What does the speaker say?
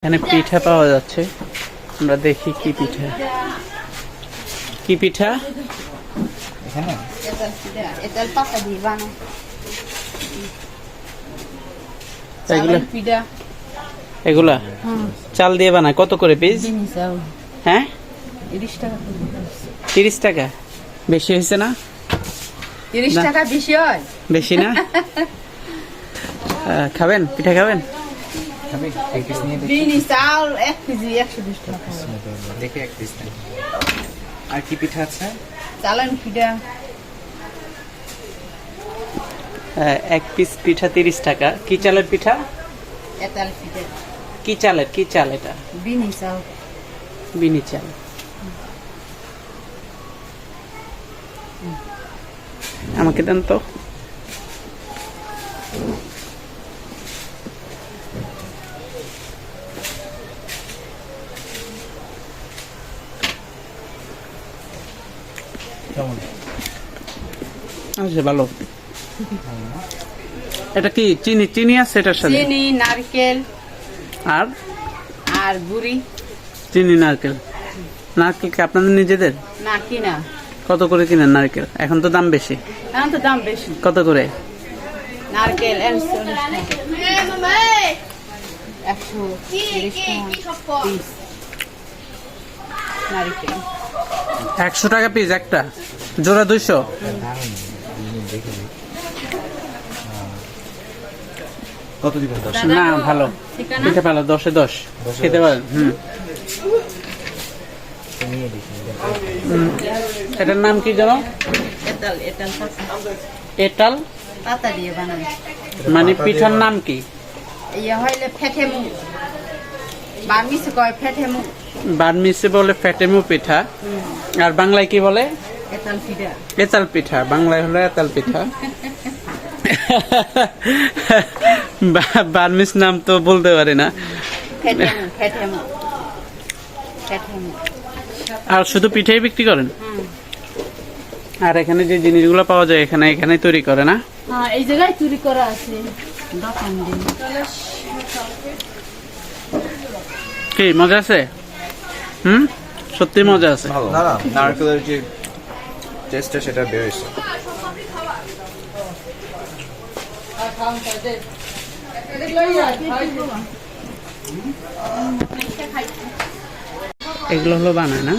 এখানে পিঠা পাওয়া যাচ্ছে, আমরা দেখি কি পিঠা। কি পিঠা? এখানে এগুলা চাল দিয়ে বানায়। কত করে পিস? হ্যাঁ 30 টাকা। বেশি হয়েছে না? 30 টাকা বেশি হয়? বেশি না? খাবেন? পিঠা খাবেন? চাল 1 কেজি 120 টাকা। দেখে 1 পিস। আর কি পিঠা আছে? চালান পিঠা। 1 পিস পিঠা 30 টাকা। কি চালের পিঠা? এতাল পিঠা। কি চালের? কি চাল এটা? বিনি চাল। বিনি চাল। আমাকে দেন তো। আচ্ছা, ভালো। এটা কি চিনি? চিনি আছে এটার সাথে? চিনি, নারকেল আর আর গুড়ি। চিনি, নারকেল। নারকেল কি আপনাদের নিজেদের? না, কিনা। কত করে কিনেন নারকেল? এখন তো দাম বেশি। এখন তো দাম বেশি। কত করে? নারকেল 130 টাকা। 130 টাকা পিস নারকেল। 100 টাকা পিস একটা, জোড়া 200। কত দিবেন? 10? না, ভালো পিঠা ভালো, 10-এ 10 খেতে পারেন। এটার নাম কি জানো? এতাল। এতাল এটাল পাতা দিয়ে বানায়। মানে পিঠার নাম কি? ইয়া হইলে ফেটেমু, বার্মিসে কয় ফেটেমু। বার্মিসে বলে ফেটেমু পিঠা। আর বাংলায় কি বলে? এতাল পিঠা। এতাল পিঠা। বাংলায় হলো এতাল পিঠা। বার্মিস নাম তো বলতে পারি না। ফেটেমু ফেটেমু ফেটেমু। আর শুধু পিঠাই বিক্রি করেন? আর এখানে যে জিনিসগুলো পাওয়া যায় এখানে তৈরি করে না? হ্যাঁ, এই জায়গায় চুরি করা আছে দোকান দিয়ে। কি মজা আছে? সত্যি মজা আছে। না না, নারকেলের যে টেস্টটা সেটা বের হয়েছে। এগুলো হলো বানায় না?